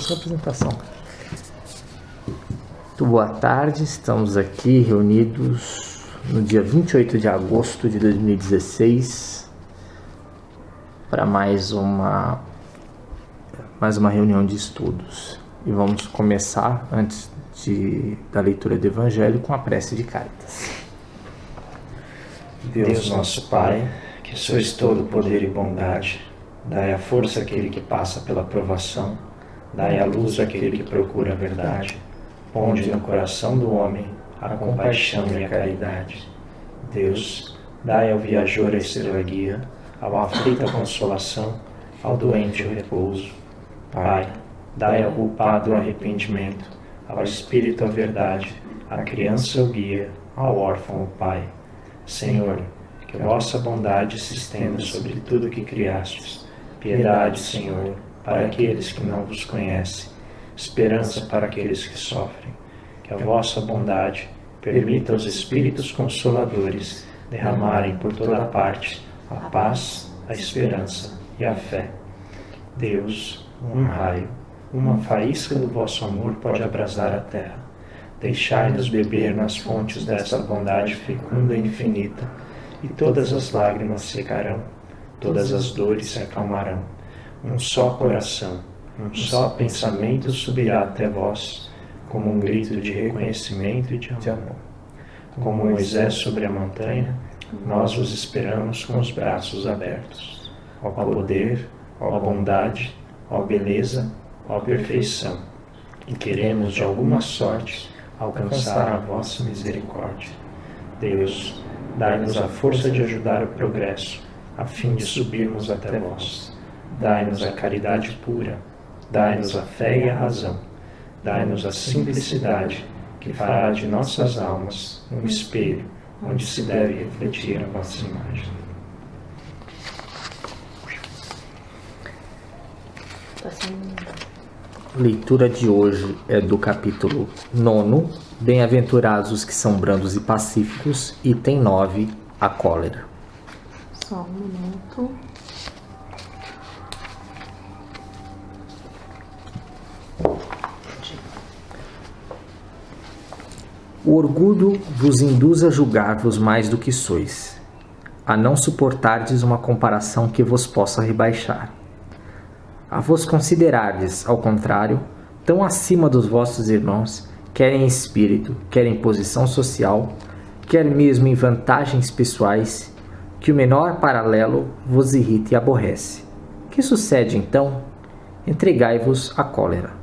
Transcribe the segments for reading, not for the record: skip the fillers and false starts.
Sua apresentação. Muito boa tarde, estamos aqui reunidos no dia 28 de agosto de 2016 para mais uma reunião de estudos. E vamos começar, antes da leitura do Evangelho, com a prece de Cáritas. Deus nosso Pai, que sois todo poder e bondade, dai a força àquele que passa pela provação, dai a luz àquele que procura a verdade, ponde no coração do homem a compaixão e a caridade. Deus, dai ao viajor a estrela guia, ao aflito a consolação, ao doente o repouso. Pai, dai ao culpado o arrependimento, ao espírito a verdade, à criança o guia, ao órfão o pai. Senhor, que vossa bondade se estenda sobre tudo que criastes. Piedade, Senhor, para aqueles que não vos conhecem, esperança para aqueles que sofrem. Que a vossa bondade permita aos Espíritos Consoladores derramarem por toda parte a paz, a esperança e a fé. Deus, um raio, uma faísca do vosso amor pode abrasar a terra. Deixai-nos beber nas fontes dessa bondade fecunda e infinita, e todas as lágrimas secarão, todas as dores se acalmarão. Um só coração, um só pensamento subirá até vós, como um grito de reconhecimento e de amor. Como Moisés sobre a montanha, nós vos esperamos com os braços abertos. Ó poder, ó bondade, ó beleza, ó perfeição. E queremos de alguma sorte alcançar a vossa misericórdia. Deus, dai-nos a força de ajudar o progresso, a fim de subirmos até vós. Dai-nos a caridade pura, dai-nos a fé e a razão, dai-nos a simplicidade, que fará de nossas almas um espelho, onde se deve refletir a vossa imagem. Leitura de hoje é do capítulo 9, Bem-aventurados os que são brandos e pacíficos, item 9, a cólera. Só um minuto. O orgulho vos induz a julgar-vos mais do que sois, a não suportardes uma comparação que vos possa rebaixar, a vos considerardes, ao contrário, tão acima dos vossos irmãos, quer em espírito, quer em posição social, quer mesmo em vantagens pessoais, que o menor paralelo vos irrita e aborrece. Que sucede então? Entregai-vos à cólera.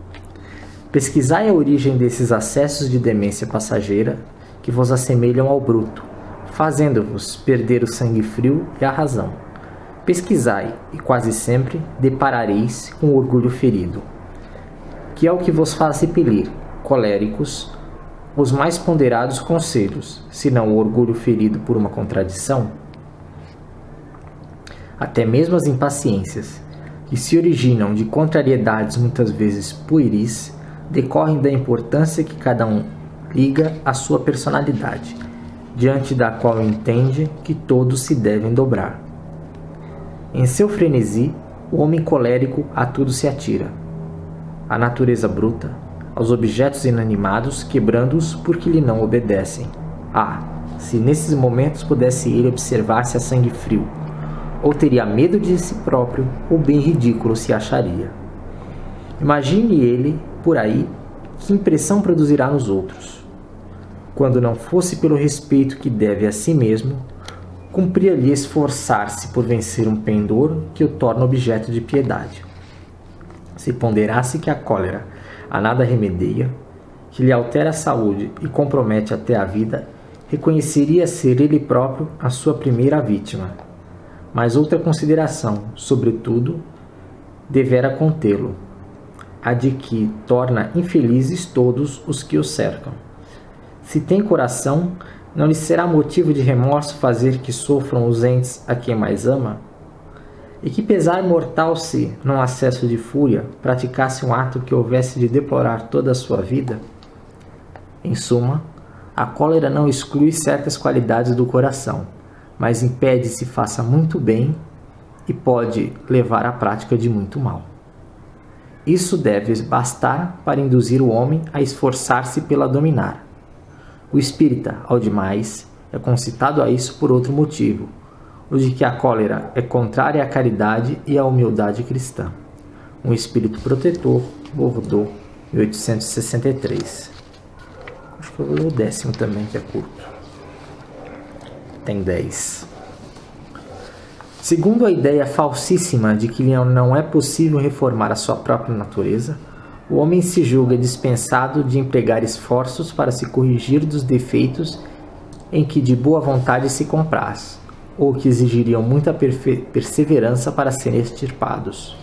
Pesquisai a origem desses acessos de demência passageira que vos assemelham ao bruto, fazendo-vos perder o sangue frio e a razão. Pesquisai, e quase sempre deparareis com o orgulho ferido, que é o que vos faz repelir, coléricos, os mais ponderados conselhos, senão o orgulho ferido por uma contradição. Até mesmo as impaciências, que se originam de contrariedades muitas vezes pueris, decorrem da importância que cada um liga à sua personalidade, diante da qual entende que todos se devem dobrar. Em seu frenesi, o homem colérico a tudo se atira. À natureza bruta, aos objetos inanimados, quebrando-os porque lhe não obedecem. Ah, se nesses momentos pudesse ele observar-se a sangue frio, ou teria medo de si próprio, ou bem ridículo se acharia. Imagine ele, por aí, que impressão produzirá nos outros. Quando não fosse pelo respeito que deve a si mesmo, cumpria-lhe esforçar-se por vencer um pendor que o torna objeto de piedade. Se ponderasse que a cólera a nada remedeia, que lhe altera a saúde e compromete até a vida, reconheceria ser ele próprio a sua primeira vítima. Mas outra consideração, sobretudo, devera contê-lo, a de que torna infelizes todos os que o cercam. Se tem coração, não lhe será motivo de remorso fazer que sofram os entes a quem mais ama? E que pesar mortal se, num acesso de fúria, praticasse um ato que houvesse de deplorar toda a sua vida? Em suma, a cólera não exclui certas qualidades do coração, mas impede se faça muito bem e pode levar à prática de muito mal. Isso deve bastar para induzir o homem a esforçar-se pela dominar. O espírita, ao demais, é concitado a isso por outro motivo, o de que a cólera é contrária à caridade e à humildade cristã. Um espírito protetor, Bordeaux, 1863. Acho que eu vou ler o 10º também, que é curto. Tem 10. Segundo a ideia falsíssima de que não é possível reformar a sua própria natureza, o homem se julga dispensado de empregar esforços para se corrigir dos defeitos em que de boa vontade se compraz, ou que exigiriam muita perseverança para serem extirpados.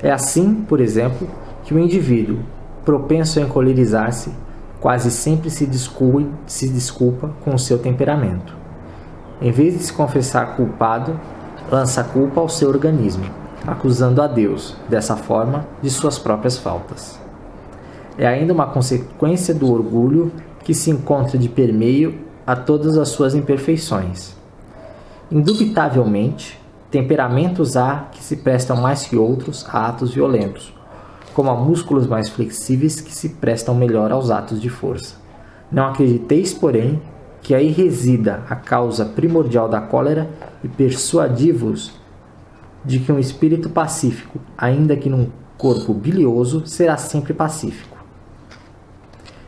É assim, por exemplo, que o indivíduo, propenso a encolerizar-se, quase sempre se desculpa com o seu temperamento. Em vez de se confessar culpado, lança a culpa ao seu organismo, acusando a Deus, dessa forma, de suas próprias faltas. É ainda uma consequência do orgulho que se encontra de permeio a todas as suas imperfeições. Indubitavelmente, temperamentos há que se prestam mais que outros a atos violentos, como há músculos mais flexíveis que se prestam melhor aos atos de força. Não acrediteis, porém, que aí resida a causa primordial da cólera e persuadi-vos de que um espírito pacífico, ainda que num corpo bilioso, será sempre pacífico.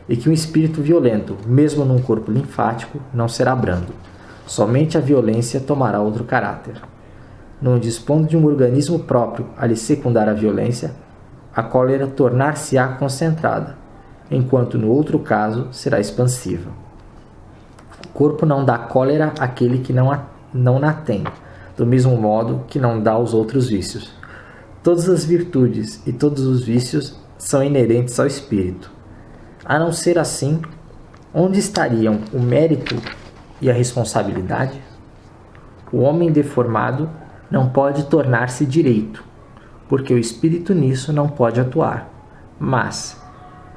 E que um espírito violento, mesmo num corpo linfático, não será brando. Somente a violência tomará outro caráter. Não dispondo de um organismo próprio a lhe secundar a violência, a cólera tornar-se-á concentrada, enquanto no outro caso será expansiva. O corpo não dá cólera àquele que não na tem, do mesmo modo que não dá aos outros vícios. Todas as virtudes e todos os vícios são inerentes ao espírito. A não ser assim, onde estariam o mérito e a responsabilidade? O homem deformado não pode tornar-se direito, porque o espírito nisso não pode atuar, mas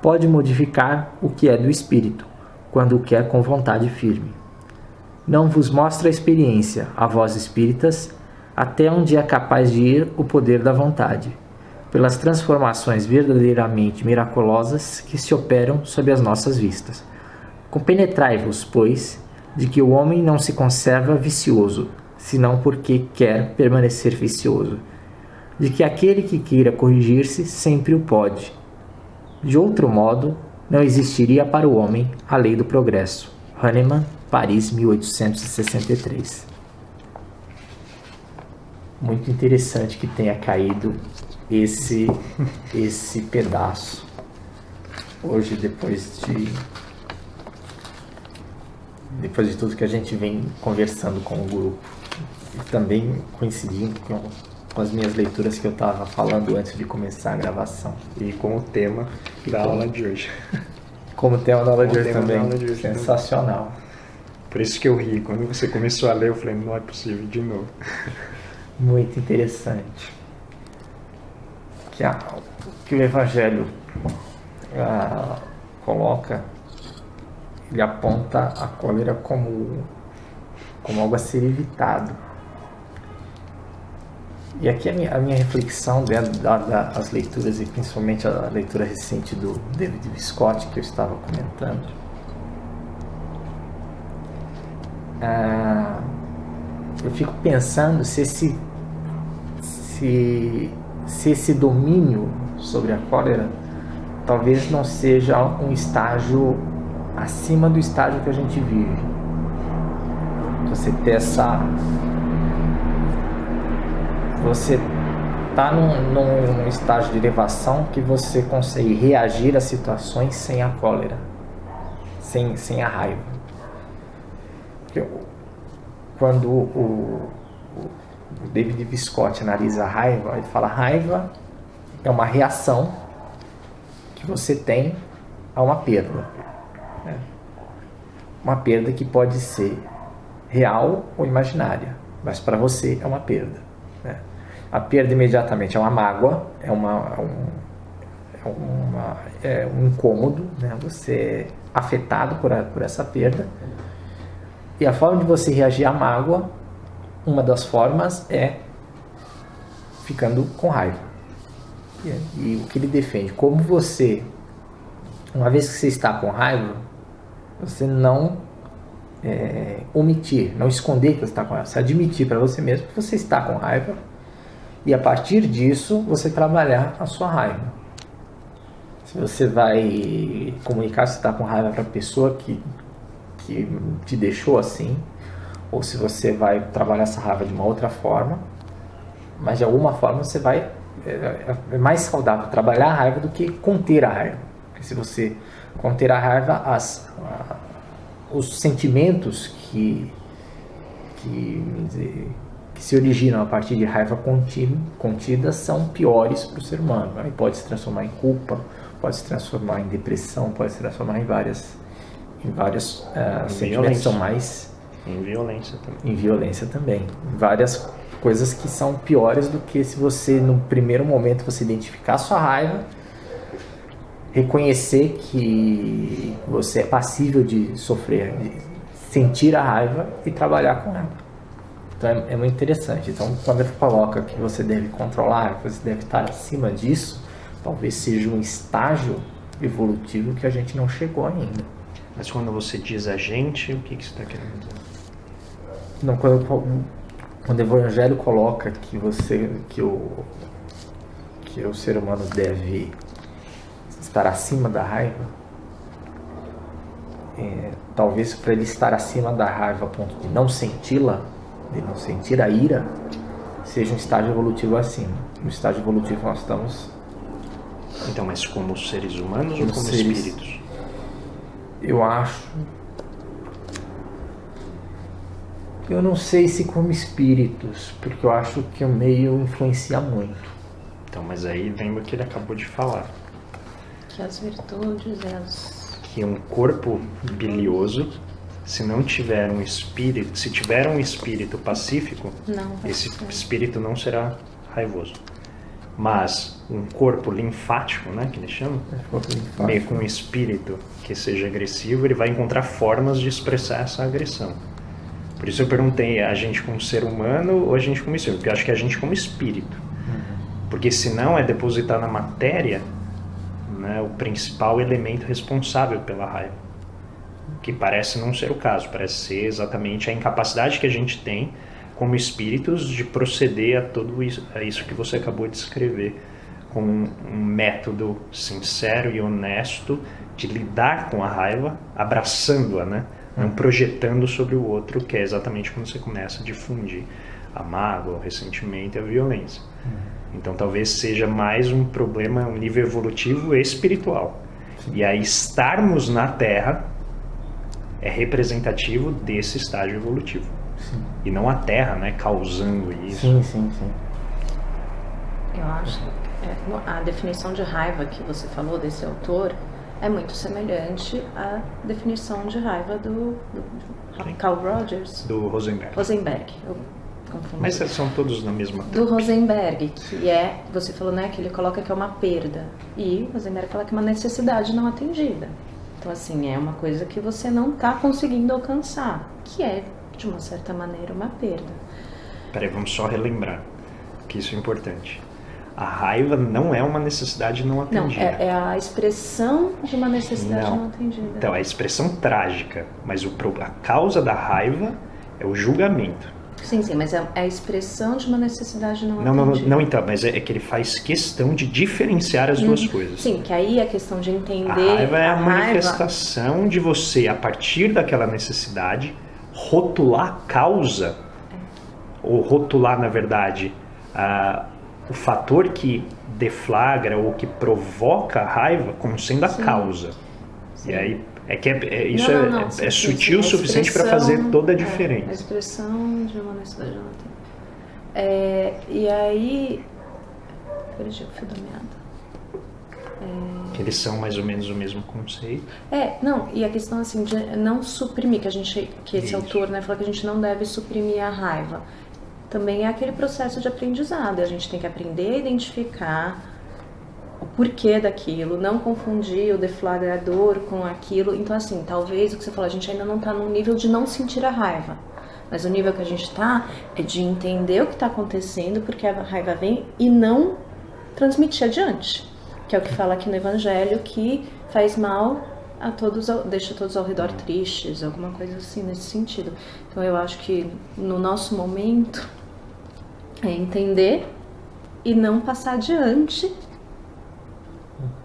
pode modificar o que é do espírito, quando o quer com vontade firme. Não vos mostra a experiência, a vós espíritas, até onde é capaz de ir o poder da vontade, pelas transformações verdadeiramente miraculosas que se operam sob as nossas vistas. Compenetrai-vos, pois, de que o homem não se conserva vicioso, senão porque quer permanecer vicioso, de que aquele que queira corrigir-se sempre o pode. De outro modo, não existiria para o homem a lei do progresso. Hahnemann, Paris, 1863. Muito interessante que tenha caído esse pedaço hoje, depois de tudo que a gente vem conversando com o grupo, e também coincidindo com as minhas leituras que eu estava falando antes de começar a gravação. E com o tema da aula de hoje. Como tema da aula de hoje também. Sensacional. Por isso que eu ri. Quando você começou a ler, eu falei, não é possível, de novo. Muito interessante. Que o Evangelho coloca, ele aponta a cólera como algo a ser evitado. E aqui a minha reflexão dentro das leituras, e principalmente a leitura recente do David Scott, que eu estava comentando, eu fico pensando se esse domínio sobre a cólera talvez não seja um estágio acima do estágio que a gente vive. Você ter você está num estágio de elevação que você consegue reagir a situações sem a cólera, sem a raiva. Porque quando o David Scott analisa a raiva, ele fala: raiva é uma reação que você tem a uma perda. Uma perda que pode ser real ou imaginária, mas para você é uma perda. A perda imediatamente é uma mágoa, é um incômodo, Você é afetado por essa perda. E a forma de você reagir à mágoa, uma das formas é ficando com raiva. E o que ele defende, como você, uma vez que você está com raiva, você não omitir, não esconder que você está com raiva, você admitir para você mesmo que você está com raiva e a partir disso você trabalhar a sua raiva. Se você vai comunicar se está com raiva para a pessoa que te deixou assim, ou se você vai trabalhar essa raiva de uma outra forma, mas de alguma forma você vai... É mais saudável trabalhar a raiva do que conter a raiva. Porque se você conter a raiva, os sentimentos que se originam a partir de raiva contida são piores para o ser humano. Aí pode se transformar em culpa, pode se transformar em depressão, pode se transformar em vários sentimentos que são mais... Em violência também. Em violência também. Várias coisas que são piores do que se você, no primeiro momento, você identificar a sua raiva, reconhecer que você é passível de sofrer, de sentir a raiva e trabalhar com ela. Então é muito interessante. Então, quando ele coloca que você deve controlar, que você deve estar acima disso, talvez seja um estágio evolutivo que a gente não chegou ainda. Mas quando você diz a gente, o que você está querendo dizer? Não, quando o Evangelho coloca que o ser humano deve estar acima da raiva, talvez para ele estar acima da raiva a ponto de não senti-la, de não sentir a ira, seja um estágio evolutivo acima. No estágio evolutivo nós estamos... Então, mas como seres humanos ou como seres... espíritos? Eu não sei se como espíritos, porque eu acho que o meio influencia muito. Então, mas aí vem o que ele acabou de falar. Que as virtudes, que um corpo bilioso, se não tiver um espírito, se tiver um espírito pacífico, esse espírito não será raivoso. Mas um corpo linfático, né, que eles chamam, meio com um espírito que seja agressivo, ele vai encontrar formas de expressar essa agressão. Por isso eu perguntei, a gente como ser humano ou a gente como espírito? Porque eu acho que a gente como espírito. Porque senão é depositar na matéria, né, o principal elemento responsável pela raiva. Que parece não ser o caso, parece ser exatamente a incapacidade que a gente tem como espíritos de proceder a tudo isso, a isso que você acabou de descrever, com um método sincero e honesto de lidar com a raiva, abraçando-a, né? Não projetando sobre o outro, que é exatamente quando você começa a difundir a mágoa, o ressentimento e a violência. Então talvez seja mais um problema, um nível evolutivo e espiritual. Sim. E aí estarmos na Terra é representativo desse estágio evolutivo. Sim. E não a Terra, né, causando isso. Sim. Eu acho que a definição de raiva que você falou desse autor é muito semelhante à definição de raiva do Carl Rogers. Do Rosenberg. Eu confundi. Mas são todos na mesma do Rosenberg, que você falou, né, que ele coloca que é uma perda. E o Rosenberg fala que é uma necessidade não atendida. Então, assim, é uma coisa que você não está conseguindo alcançar, que é, de uma certa maneira, uma perda. Peraí, vamos só relembrar, que isso é importante. A raiva não é uma necessidade não atendida. Não, é a expressão de uma necessidade não atendida. Então, é a expressão trágica, mas a causa da raiva é o julgamento. Sim, mas é a expressão de uma necessidade não atendida. Não, então, mas é que ele faz questão de diferenciar as duas coisas. Sim, que aí é a questão de entender... A raiva é a manifestação de você, a partir daquela necessidade, rotular a causa, ou rotular, na verdade, o fator que deflagra ou que provoca a raiva como sendo a causa. Sim. E aí isso é sutil o suficiente para fazer toda a diferença. A expressão de uma necessidade não tem. E aí... Perdi o fio da meada. Eles são mais ou menos o mesmo conceito. E a questão assim de não suprimir, que esse autor, né, fala que a gente não deve suprimir a raiva. Também é aquele processo de aprendizado. A gente tem que aprender a identificar o porquê daquilo, não confundir o deflagrador com aquilo. Então, assim, talvez o que você falou, a gente ainda não está no nível de não sentir a raiva. Mas o nível que a gente está é de entender o que está acontecendo, porque a raiva vem, e não transmitir adiante, que é o que fala aqui no Evangelho, que faz mal a todos, deixa todos ao redor tristes, alguma coisa assim nesse sentido. Então eu acho que no nosso momento é entender e não passar adiante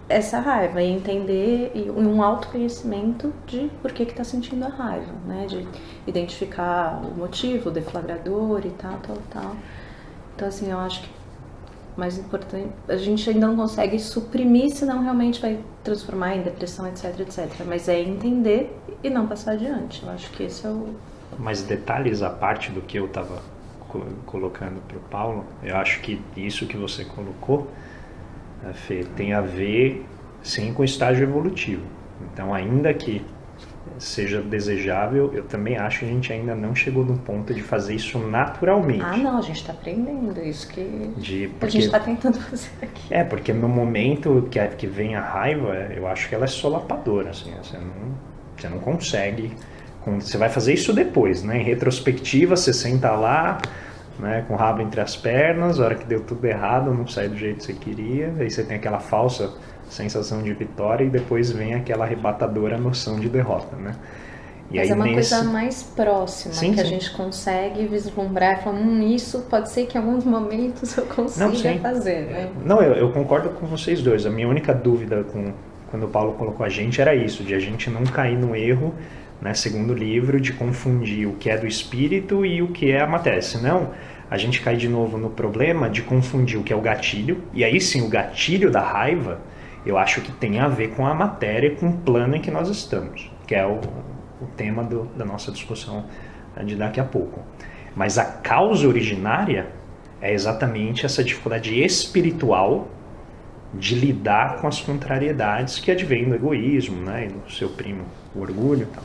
essa raiva, e entender e um autoconhecimento de por que está sentindo a raiva, né? De identificar o motivo, o deflagrador e tal. Então assim, eu acho que mais importante, a gente ainda não consegue suprimir, senão realmente vai transformar em depressão, etc, mas é entender e não passar adiante. Eu acho que esse é o... Mas detalhes à parte do que eu estava colocando para o Paulo, eu acho que isso que você colocou, Fê, tem a ver sim com o estágio evolutivo. Então, ainda que seja desejável, eu também acho que a gente ainda não chegou no ponto de fazer isso naturalmente. Ah, não, a gente está aprendendo isso que porque, a gente está tentando fazer aqui. Porque no momento que vem a raiva, eu acho que ela é solapadora, assim, você não consegue. Você vai fazer isso depois, né? Em retrospectiva, você senta lá, né, com o rabo entre as pernas, a hora que deu tudo errado, não sai do jeito que você queria, aí você tem aquela falsa sensação de vitória e depois vem aquela arrebatadora noção de derrota, né? E mas aí é uma coisa mais próxima, sim, que a gente consegue vislumbrar e falar, isso pode ser que em alguns momentos eu consiga fazer, né? Não, eu concordo com vocês dois. A minha única dúvida quando o Paulo colocou a gente era isso, de a gente não cair no erro, né, segundo o livro, de confundir o que é do espírito e o que é a matéria. Senão, a gente cai de novo no problema de confundir o que é o gatilho, e aí sim, o gatilho da raiva, eu acho que tem a ver com a matéria, com o plano em que nós estamos, que é o tema da nossa discussão de daqui a pouco. Mas a causa originária é exatamente essa dificuldade espiritual de lidar com as contrariedades que advêm do egoísmo, né, e do seu primo, o orgulho e tal.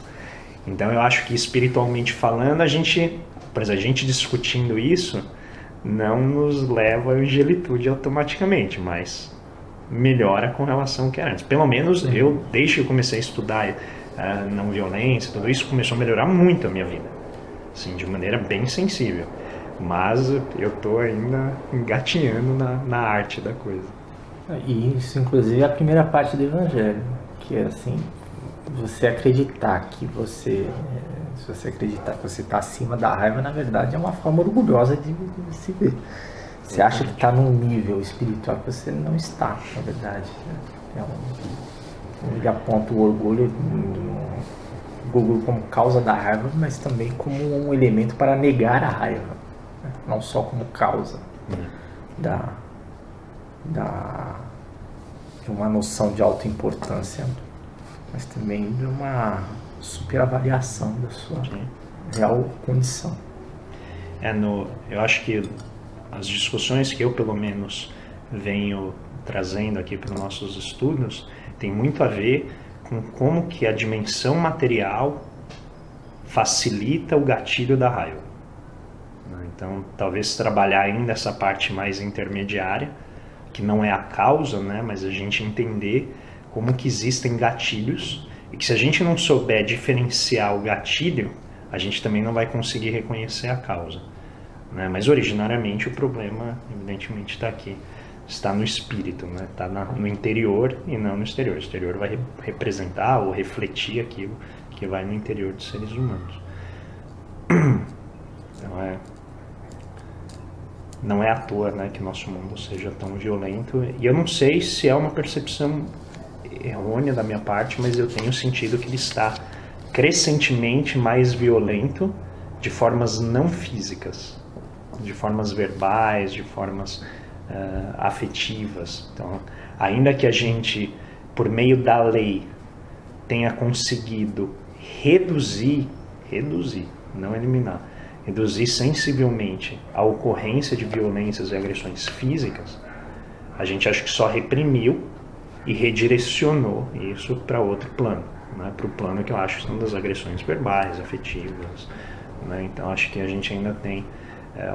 Então eu acho que espiritualmente falando, por exemplo, a gente discutindo isso não nos leva à angelitude automaticamente, mas melhora com relação ao que era antes. Pelo menos eu, desde que eu comecei a estudar não violência, tudo isso começou a melhorar muito a minha vida, assim, de maneira bem sensível. Mas eu estou ainda engatinhando na arte da coisa. E isso, inclusive, é a primeira parte do Evangelho, que é assim, você acreditar que se você acreditar que você está acima da raiva, na verdade é uma forma orgulhosa de se ver. Você acha que está num nível espiritual que você não está, na verdade. Ele aponta o orgulho como causa da raiva, mas também como um elemento para negar a raiva, né? Não só como causa de uma noção de autoimportância, mas também de uma superavaliação da sua real condição. Eu acho que as discussões que eu, pelo menos, venho trazendo aqui para os nossos estudos tem muito a ver com como que a dimensão material facilita o gatilho da raiva. Então, talvez trabalhar ainda essa parte mais intermediária, que não é a causa, né, mas a gente entender como que existem gatilhos e que se a gente não souber diferenciar o gatilho, a gente também não vai conseguir reconhecer a causa, né? Mas originariamente o problema, evidentemente, está aqui, está no espírito, né? Está no interior e não no exterior. O exterior vai representar ou refletir aquilo que vai no interior dos seres humanos. Então não é à toa, né, que nosso mundo seja tão violento, e eu não sei se é uma percepção errônea da minha parte, mas eu tenho sentido que ele está crescentemente mais violento de formas não físicas, de formas verbais, de formas afetivas. Então, ainda que a gente, por meio da lei, tenha conseguido reduzir, não eliminar, reduzir sensivelmente a ocorrência de violências e agressões físicas, a gente acha que só reprimiu e redirecionou isso para outro plano, né? Para o plano que eu acho que são das agressões verbais, afetivas, né? Então acho que a gente ainda tem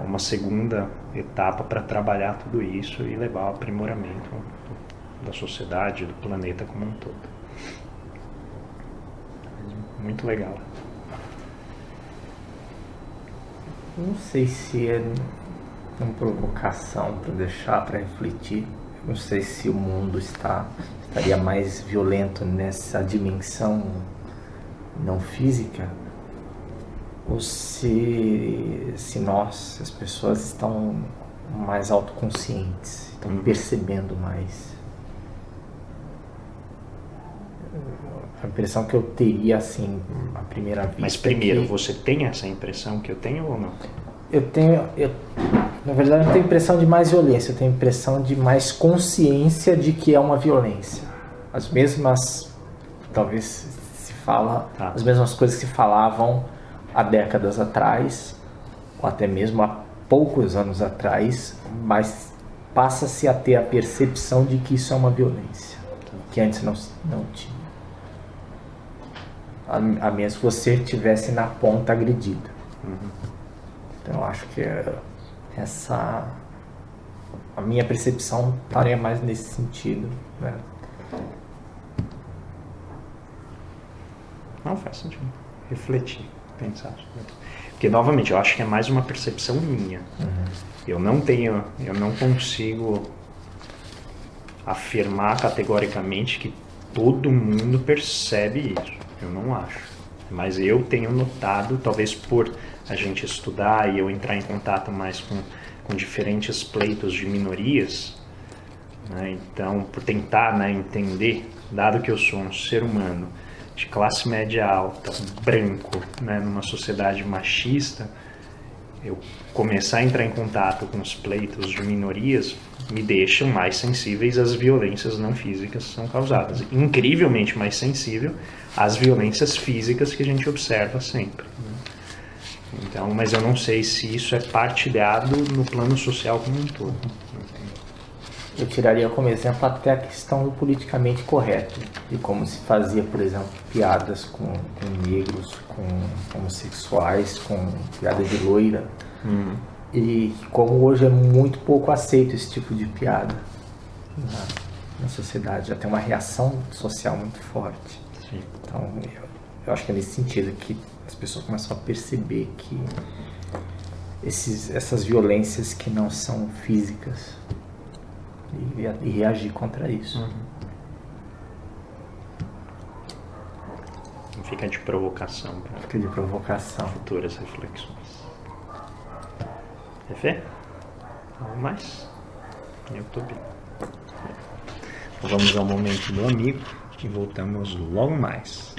uma segunda etapa para trabalhar tudo isso e levar ao aprimoramento da sociedade, do planeta como um todo. Muito legal. Não sei se é uma provocação para deixar, para refletir. não sei se o mundo estaria mais violento nessa dimensão não física, ou se nós, as pessoas, estão mais autoconscientes, estão percebendo mais. A impressão que eu teria, assim, à primeira vista... Mas primeiro, você tem essa impressão que eu tenho ou não? Na verdade, eu não tenho impressão de mais violência, eu tenho impressão de mais consciência de que é uma violência. As mesmas, talvez se fala, as mesmas coisas que se falavam há décadas atrás, ou até mesmo há poucos anos atrás, mas passa-se a ter a percepção de que isso é uma violência, que antes não tinha. A menos que você estivesse na ponta agredida. Então eu acho que a minha percepção estaria mais nesse sentido, né? Não faz sentido. Refletir, pensar. Porque, novamente, eu acho que é mais uma percepção minha. Eu não consigo afirmar categoricamente que todo mundo percebe isso. Eu não acho. Mas eu tenho notado, talvez por a gente estudar e eu entrar em contato mais com diferentes pleitos de minorias, né? Então, por tentar, né, entender, dado que eu sou um ser humano de classe média alta, branco, né, numa sociedade machista, eu começar a entrar em contato com os pleitos de minorias me deixam mais sensíveis às violências não físicas que são causadas. Incrivelmente mais sensível às violências físicas que a gente observa sempre, né? Então, mas eu não sei se isso é partilhado no plano social como um todo. Eu tiraria como exemplo até a questão do politicamente correto, de como se fazia, por exemplo, piadas com negros, com homossexuais, com piada de loira, e como hoje é muito pouco aceito esse tipo de piada na sociedade, já tem uma reação social muito forte. Sim. Então, eu acho que é nesse sentido que as pessoas começam a perceber que essas violências que não são físicas e reagir contra isso. Fica de provocação para futuras reflexões. É fé? Algo mais? Eu tô bem. Então vamos ao momento do amigo e voltamos logo mais.